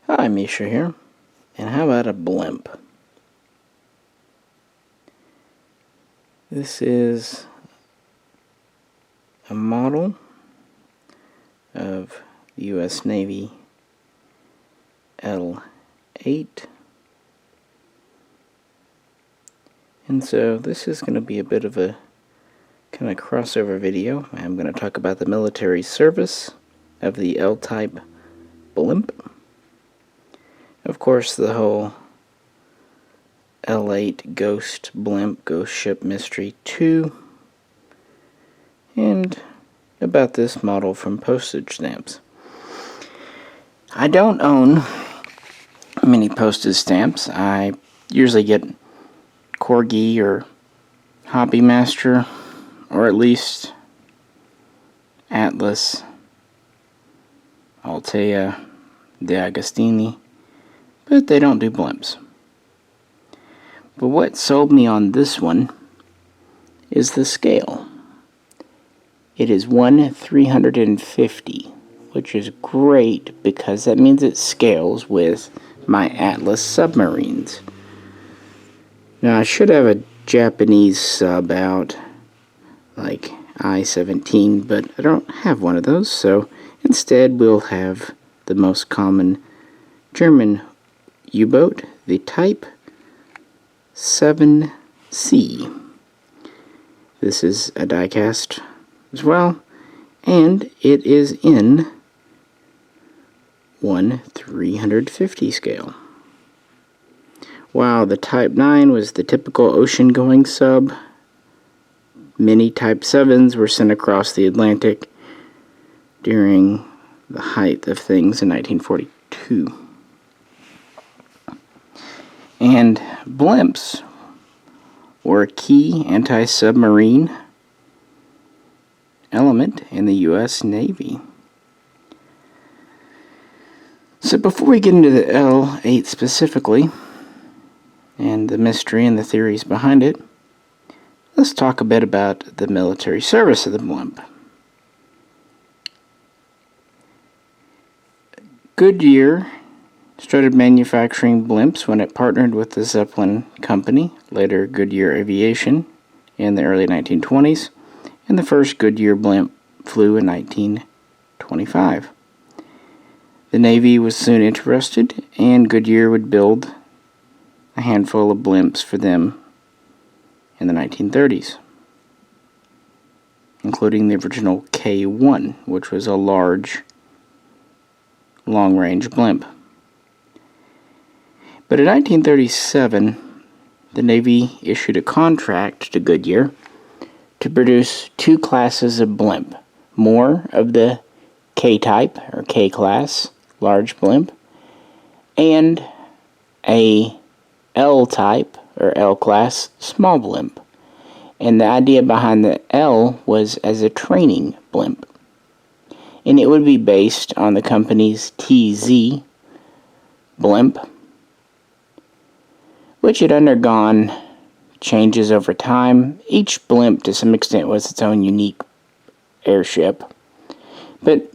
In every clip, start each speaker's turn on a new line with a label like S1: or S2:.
S1: Hi, Misha here. And how about a blimp? This is a model of the U.S. Navy L-8. And so this is going to be a bit of a kind of crossover video. I'm going to talk about the military service of the L-type blimp. Of course, the whole L-8 ghost blimp, ghost ship mystery 2, and about this model from postage stamps. I don't own many postage stamps. I usually get Corgi or Hobby Master, or at least Atlas, Altea, De Agostini, but they don't do blimps. But what sold me on this one is the scale. It is 1/350, which is great because that means it scales with my Atlas submarines. Now I should have a Japanese sub out, like I-17, but I don't have one of those, so instead we'll have the most common German U-boat, the Type 7C. This is a die-cast as well, and it is in 1/350 scale. While the Type 9 was the typical ocean-going sub, many Type 7s were sent across the Atlantic during the height of things in 1942. And blimps were a key anti-submarine element in the U.S. Navy. So before we get into the L-8 specifically, and the mystery and the theories behind it, let's talk a bit about the military service of the blimp. Goodyear started manufacturing blimps when it partnered with the Zeppelin Company, later Goodyear Aviation, in the early 1920s, and the first Goodyear blimp flew in 1925. The Navy was soon interested, and Goodyear would build a handful of blimps for them in the 1930s, including the original K-1, which was a large, long-range blimp. But in 1937, the Navy issued a contract to Goodyear to produce two classes of blimp, more of the K-type, or K-class, large blimp, and a L-type, or L-class, small blimp. And the idea behind the L was as a training blimp. And it would be based on the company's TZ blimp, which had undergone changes over time. Each blimp, to some extent, was its own unique airship. But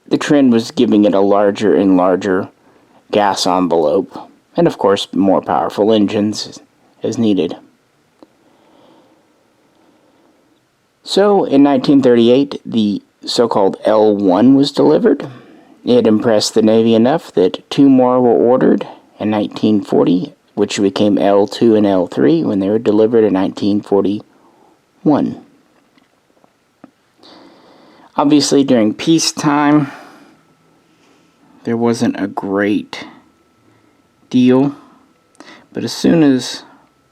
S1: the trend was giving it a larger and larger gas envelope, and of course more powerful engines as needed. So in 1938, the so-called L-1 was delivered. It impressed the Navy enough that two more were ordered in 1940, which became L-2 and L-3 when they were delivered in 1941. Obviously, during peacetime, there wasn't a great deal, but as soon as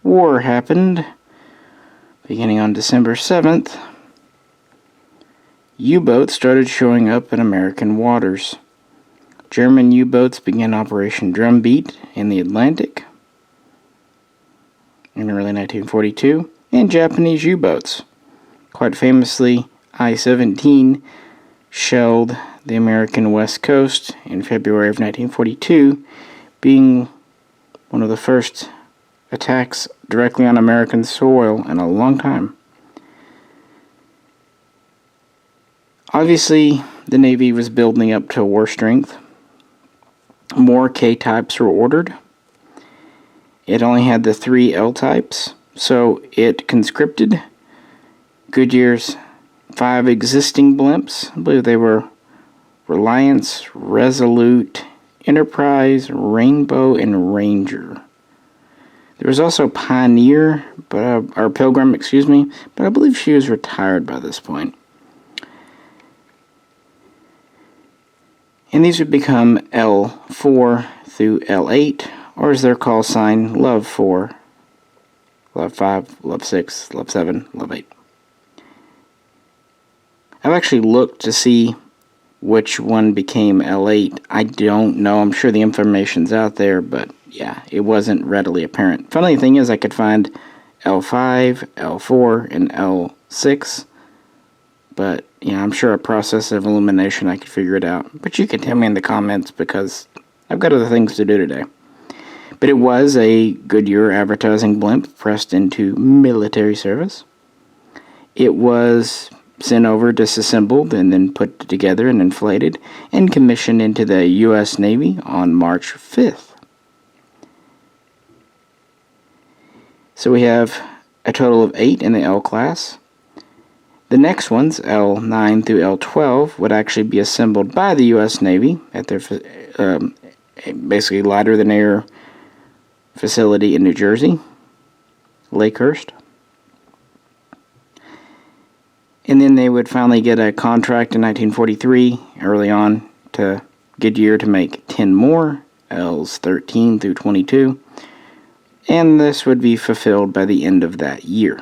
S1: war happened, beginning on December 7th, U-boats started showing up in American waters. German U-boats began Operation Drumbeat in the Atlantic in early 1942, and Japanese U-boats, quite famously I-17, shelled the American West Coast in February of 1942, being one of the first attacks directly on American soil in a long time. Obviously, the Navy was building up to war strength, more K-types were ordered. It only had the 3 L-types, so it conscripted Goodyear's 5 existing blimps. I believe they were Reliance, Resolute, Enterprise, Rainbow, and Ranger. There was also Pioneer, or Pilgrim, but I believe she was retired by this point. And these would become L4 through L8, or as their call sign, Love 4, Love 5, Love 6, Love 7, Love 8. I've actually looked to see which one became L8. I don't know. I'm sure the information's out there, but yeah, it wasn't readily apparent. Funny thing is, I could find L5, L4, and L6, but yeah, I'm sure a process of elimination I could figure it out. But you can tell me in the comments because I've got other things to do today. But it was a Goodyear advertising blimp pressed into military service. It was sent over, disassembled, and then put together and inflated and commissioned into the U.S. Navy on March 5th. So we have a total of 8 in the L class. The next ones, L9 through L12, would actually be assembled by the U.S. Navy at their basically lighter-than-air facility in New Jersey, Lakehurst. And then they would finally get a contract in 1943, early on, to Goodyear to make 10 more, Ls 13 through 22, and this would be fulfilled by the end of that year.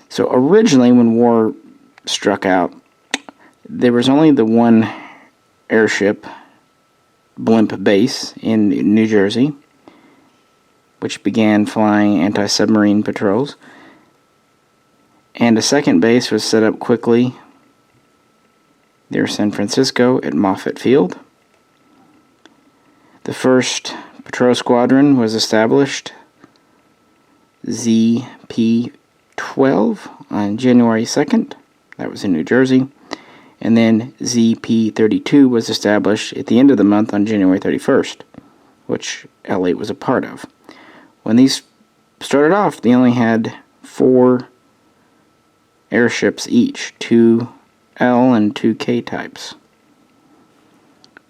S1: So originally, when war struck out, there was only the one airship blimp base in New Jersey, which began flying anti-submarine patrols. And a second base was set up quickly near San Francisco at Moffett Field. The first patrol squadron was established, ZP-12, on January 2nd. That was in New Jersey. And then ZP-32 was established at the end of the month on January 31st, which L8 was a part of. When these started off, they only had 4 airships each, 2 L and 2 K types.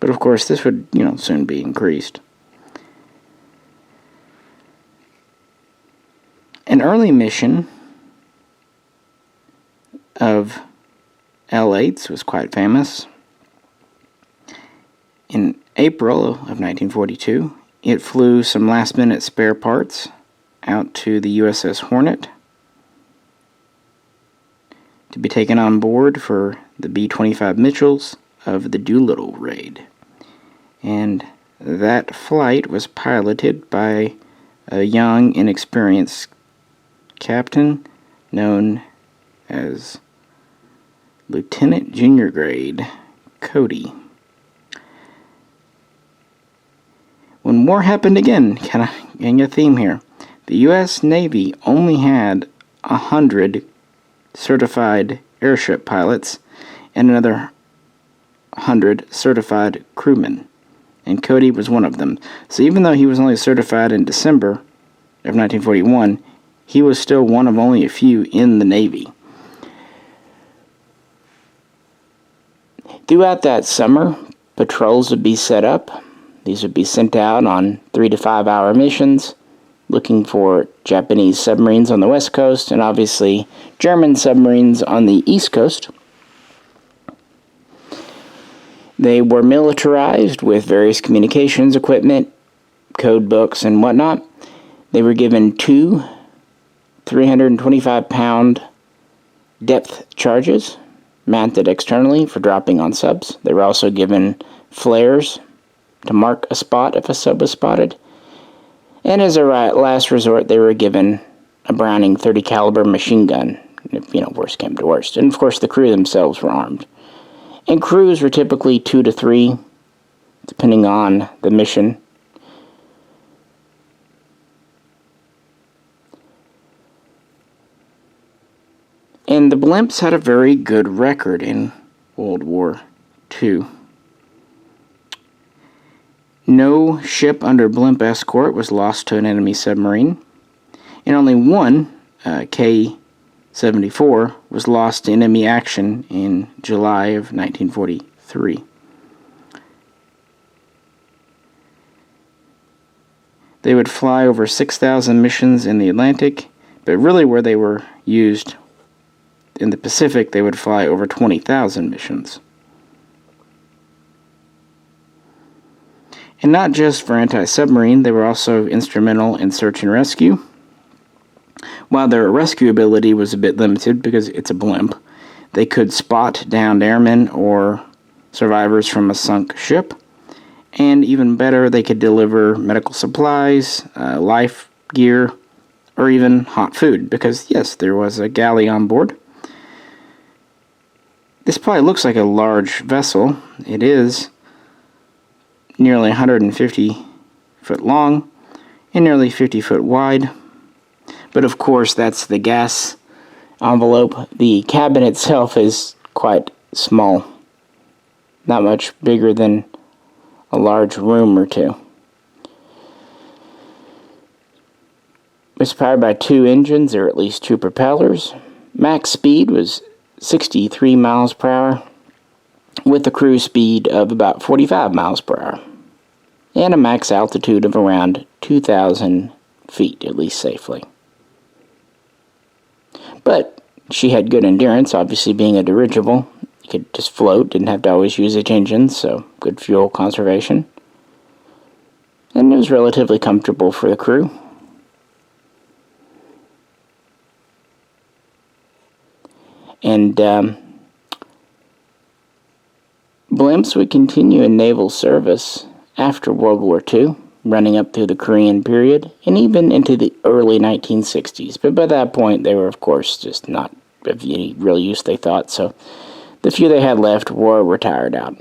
S1: But of course, this would, soon be increased. An early mission of L8s was quite famous. In April of 1942, it flew some last-minute spare parts out to the USS Hornet to be taken on board for the B-25 Mitchells of the Doolittle raid. And that flight was piloted by a young, inexperienced captain known as Lieutenant Junior Grade Cody. When war happened again, kind of getting a theme here, the U.S. Navy only had 100 certified airship pilots and another 100 certified crewmen, and Cody was one of them. So even though he was only certified in December of 1941, he was still one of only a few in the Navy. Throughout that summer, patrols would be set up. These would be sent out on 3 to 5 hour missions, looking for Japanese submarines on the west coast, and obviously German submarines on the east coast. They were militarized with various communications equipment, code books, and whatnot. They were given 2 325-pound depth charges mounted externally for dropping on subs. They were also given flares to mark a spot if a sub was spotted. And as a last resort, they were given a Browning .30 caliber machine gun, if, worst came to worst. And of course, the crew themselves were armed. And crews were typically 2 to 3, depending on the mission. And the Blimps had a very good record in World War II. No ship under blimp escort was lost to an enemy submarine, and only one K-74 was lost to enemy action in July of 1943. They would fly over 6,000 missions in the Atlantic, but really where they were used in the Pacific, they would fly over 20,000 missions. And not just for anti-submarine, they were also instrumental in search and rescue. While their rescue ability was a bit limited because it's a blimp, they could spot downed airmen or survivors from a sunk ship. And even better, they could deliver medical supplies, life gear, or even hot food, because yes, there was a galley on board. This probably looks like a large vessel. It is nearly 150 foot long and nearly 50 foot wide. But of course, that's the gas envelope. The cabin itself is quite small, not much bigger than a large room or two. It was powered by 2 engines, or at least 2 propellers. Max speed was 63 miles per hour, with a cruise speed of about 45 miles per hour, and a max altitude of around 2,000 feet, at least safely. But she had good endurance, obviously being a dirigible. You could just float, didn't have to always use its engines, so good fuel conservation. And it was relatively comfortable for the crew. And blimps would continue in naval service after World War II, running up through the Korean period, and even into the early 1960s. But by that point, they were, of course, just not of any real use, they thought, so the few they had left were retired out.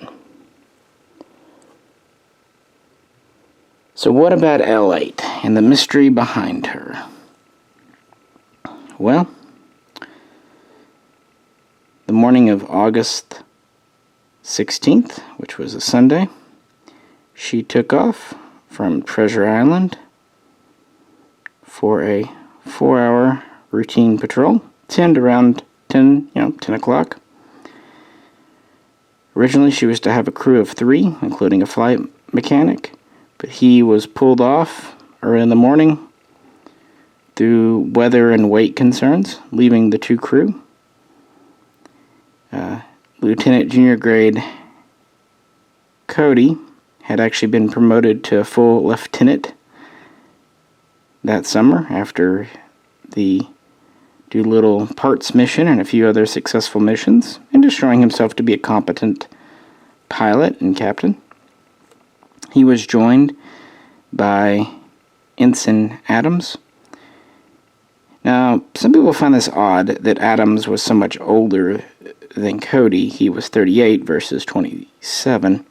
S1: So what about L8 and the mystery behind her? Well, the morning of August 16th, which was a Sunday, she took off from Treasure Island for a 4-hour routine patrol. It's around 10 o'clock. Originally, she was to have a crew of 3, including a flight mechanic, but he was pulled off early in the morning through weather and weight concerns, leaving the 2 crew. Lieutenant Junior Grade Cody had actually been promoted to a full lieutenant that summer after the Doolittle Parts mission and a few other successful missions, and just showing himself to be a competent pilot and captain. He was joined by Ensign Adams. Now, some people find this odd that Adams was so much older than Cody. He was 38 versus 27,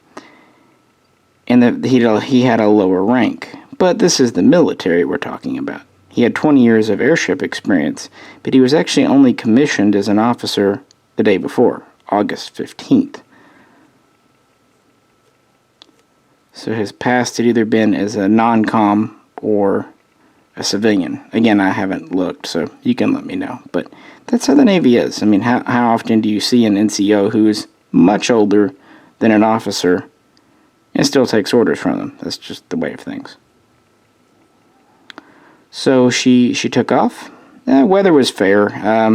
S1: and that he had a lower rank. But this is the military we're talking about. He had 20 years of airship experience, but he was actually only commissioned as an officer the day before, August 15th. So his past had either been as a non-com or a civilian. Again, I haven't looked, so you can let me know. But that's how the Navy is. I mean, how often do you see an NCO who is much older than an officer and still takes orders from them? That's just the way of things. So she took off. Weather was fair. A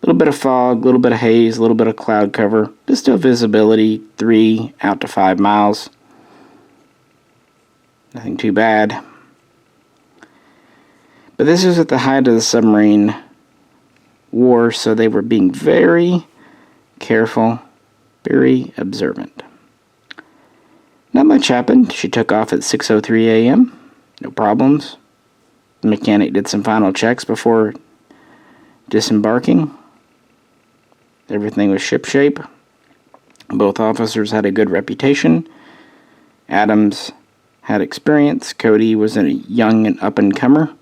S1: little bit of fog, a little bit of haze, a little bit of cloud cover. Just still visibility 3 out to 5 miles. Nothing too bad. But this was at the height of the submarine war, so they were being very careful, very observant. Not much happened. She took off at 6:03 a.m. No problems. The mechanic did some final checks before disembarking. Everything was shipshape. Both officers had a good reputation. Adams had experience. Cody was a young and up-and-comer,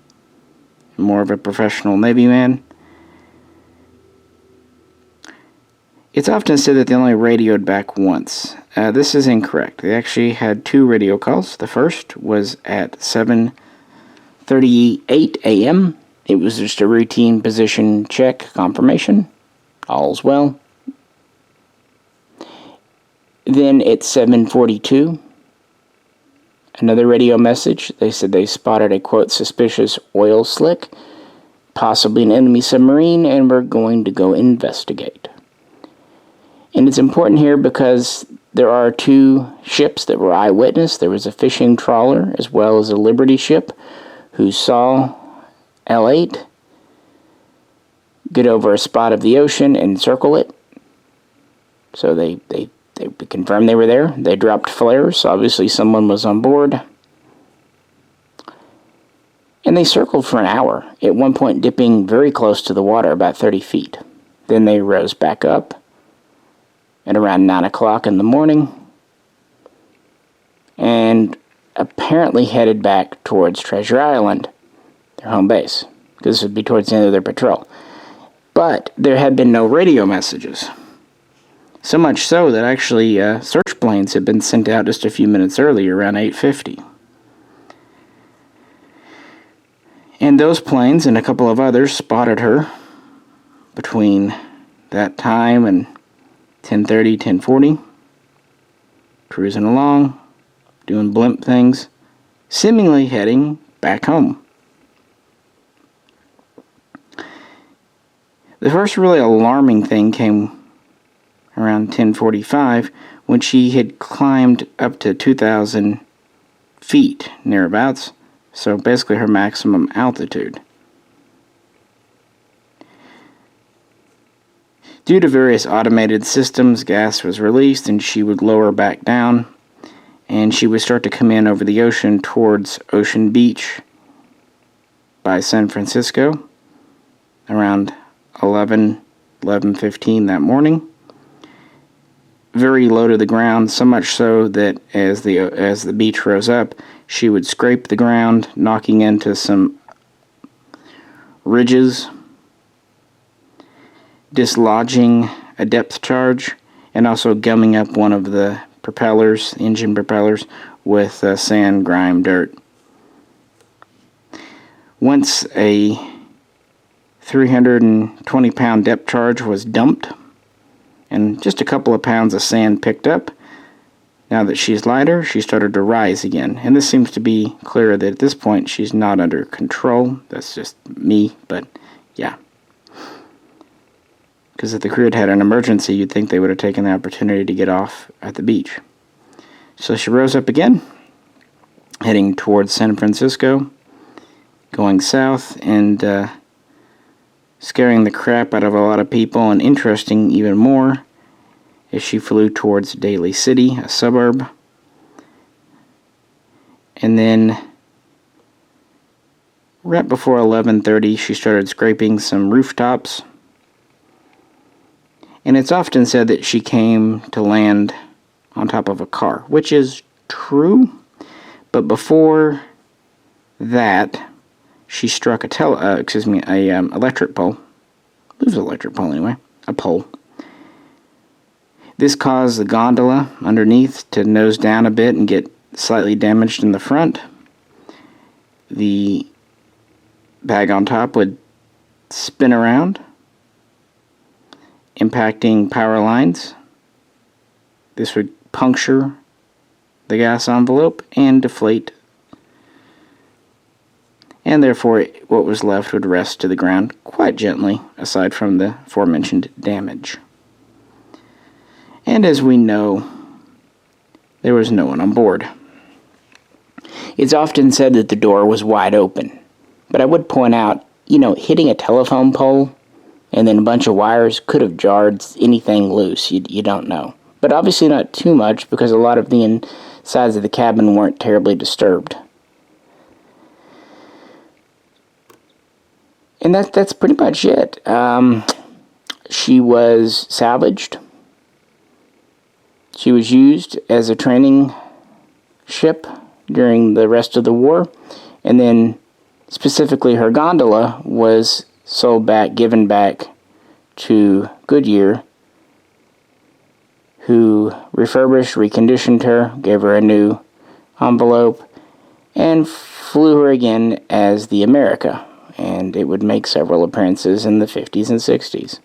S1: more of a professional Navy man. It's often said that they only radioed back once. This is incorrect. They actually had 2 radio calls. The first was at 7:38 a.m. It was just a routine position check confirmation. All's well. Then at 7:42, another radio message. They said they spotted a, quote, suspicious oil slick, possibly an enemy submarine, and were going to go investigate. And it's important here because there are 2 ships that were eyewitness. There was a fishing trawler as well as a Liberty ship who saw L8 get over a spot of the ocean and circle it. So they confirmed they were there. They dropped flares. So obviously someone was on board. And they circled for an hour, at one point dipping very close to the water, about 30 feet. Then they rose back up at around 9 o'clock in the morning and apparently headed back towards Treasure Island, their home base, because this would be towards the end of their patrol. But there had been no radio messages. So much so that actually search planes had been sent out just a few minutes earlier, around 8:50. And those planes and a couple of others spotted her between that time and 10:30, 10:40, cruising along, doing blimp things, seemingly heading back home. The first really alarming thing came around 10:45 when she had climbed up to 2,000 feet, nearabouts, so basically her maximum altitude. Due to various automated systems, gas was released and she would lower back down, and she would start to come in over the ocean towards Ocean Beach by San Francisco around 11:15 that morning. Very low to the ground, so much so that as the beach rose up, she would scrape the ground, knocking into some ridges, dislodging a depth charge, and also gumming up one of the propellers, engine propellers, with sand, grime, dirt. Once a 320-pound depth charge was dumped, and just a couple of pounds of sand picked up, now that she's lighter, she started to rise again. And this seems to be clear that at this point she's not under control. That's just me, but yeah. Because if the crew had had an emergency, you'd think they would have taken the opportunity to get off at the beach. So she rose up again, heading towards San Francisco, going south, and scaring the crap out of a lot of people, and interesting even more as she flew towards Daly City, a suburb. And then right before 11:30, she started scraping some rooftops. And it's often said that she came to land on top of a car, which is true. But before that, she struck a electric pole. It was an electric pole anyway, a pole. This caused the gondola underneath to nose down a bit and get slightly damaged in the front. The bag on top would spin around, impacting power lines. This would puncture the gas envelope and deflate, and therefore what was left would rest to the ground quite gently, aside from the aforementioned damage. And as we know, there was no one on board. It's often said that the door was wide open, but I would point out, hitting a telephone pole and then a bunch of wires could have jarred anything loose. You don't know. But obviously not too much, because a lot of the insides of the cabin weren't terribly disturbed. And that's pretty much it. She was salvaged. She was used as a training ship during the rest of the war, and then specifically her gondola was given back to Goodyear who refurbished, reconditioned her, gave her a new envelope, and flew her again as the America, and it would make several appearances in the 50s and 60s.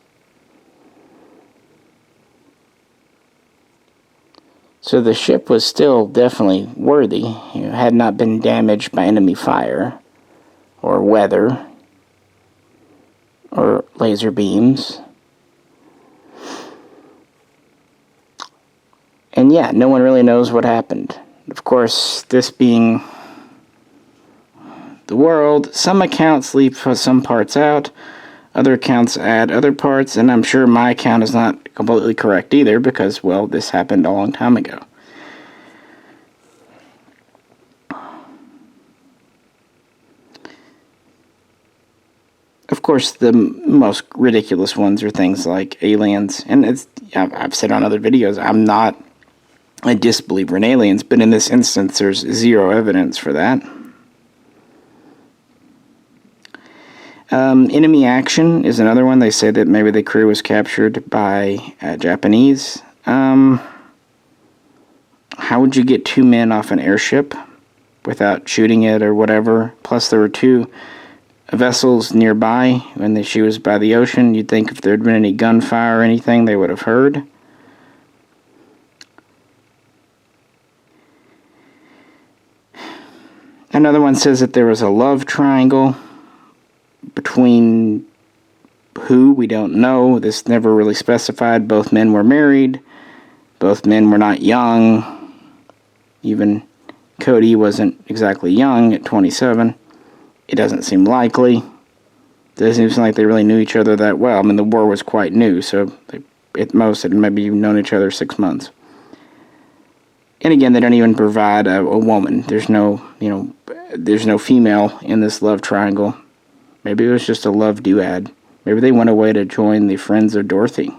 S1: So the ship was still definitely worthy. It had not been damaged by enemy fire, or weather, or laser beams. And yeah, no one really knows what happened. Of course, this being the world, some accounts leave some parts out, other accounts add other parts, and I'm sure my account is not completely correct either because, well, this happened a long time ago. Of course, the most ridiculous ones are things like aliens, and I've said on other videos, I'm not a disbeliever in aliens, but in this instance, there's zero evidence for that. Enemy action is another one. They say that maybe the crew was captured by Japanese. How would you get 2 men off an airship without shooting it or whatever? Plus, there were 2 vessels nearby when she was by the ocean. You'd think if there had been any gunfire or anything, they would have heard. Another one says that there was a love triangle between who, we don't know. This never really specified. Both men were married. Both men were not young. Even Cody wasn't exactly young at 27. It doesn't seem likely. It doesn't seem like they really knew each other that well. I mean, the war was quite new, so they, at most, had maybe known each other 6 months. And again, they don't even provide a woman. There's no, there's no female in this love triangle. Maybe it was just a love duad. Maybe they went away to join the Friends of Dorothy.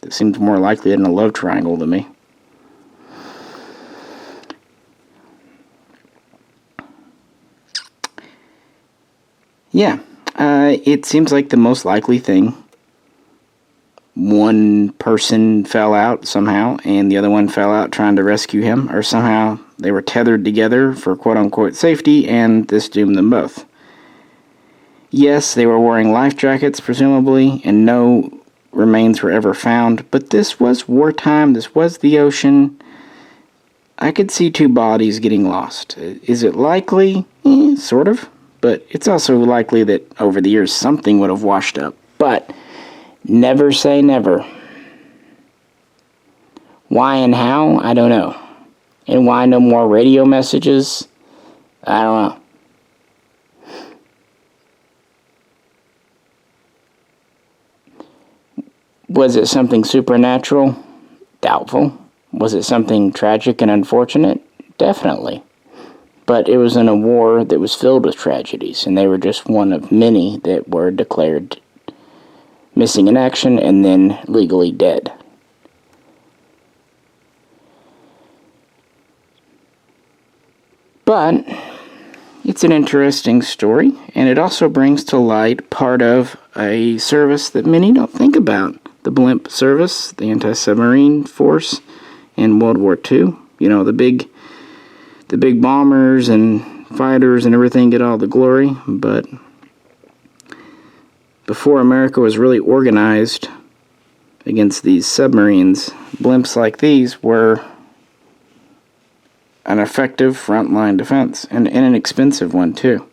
S1: That seems more likely than a love triangle to me. Yeah, it seems like the most likely thing. One person fell out somehow, and the other one fell out trying to rescue him, or somehow they were tethered together for quote-unquote safety, and this doomed them both. Yes, they were wearing life jackets, presumably, and no remains were ever found, but this was wartime, this was the ocean. I could see 2 bodies getting lost. Is it likely? Sort of. But it's also likely that over the years something would have washed up. But never say never. Why and how? I don't know. And why no more radio messages? I don't know. Was it something supernatural? Doubtful. Was it something tragic and unfortunate? Definitely. But it was in a war that was filled with tragedies, and they were just one of many that were declared missing in action and then legally dead. But it's an interesting story, and it also brings to light part of a service that many don't think about. The blimp service, the anti-submarine force in World War II. The big bombers and fighters and everything get all the glory, but before America was really organized against these submarines, blimps like these were an effective frontline defense, and an expensive one too.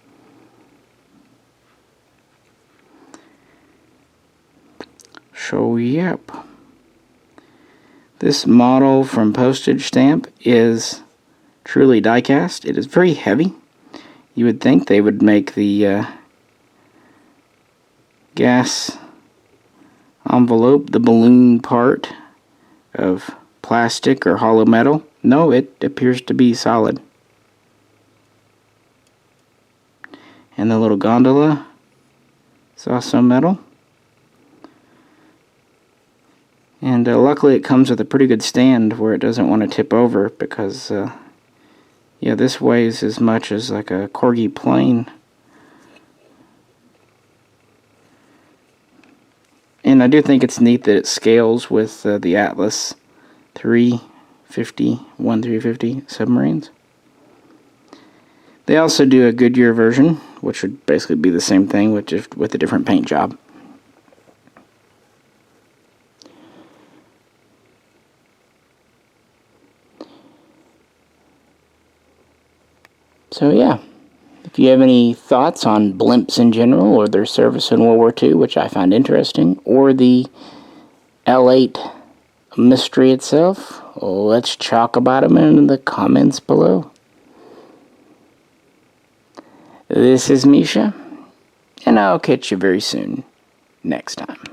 S1: So yep, this model from Postage Stamp is truly die-cast. It is very heavy. You would think they would make the gas envelope, the balloon part, of plastic or hollow metal. No, it appears to be solid. And the little gondola is also metal. And luckily it comes with a pretty good stand where it doesn't want to tip over because this weighs as much as like a Corgi plane. And I do think it's neat that it scales with the Atlas 350 submarines. They also do a Goodyear version, which would basically be the same thing with a different paint job. So yeah, if you have any thoughts on blimps in general, or their service in World War II, which I find interesting, or the L8 mystery itself, let's talk about them in the comments below. This is Misha, and I'll catch you very soon next time.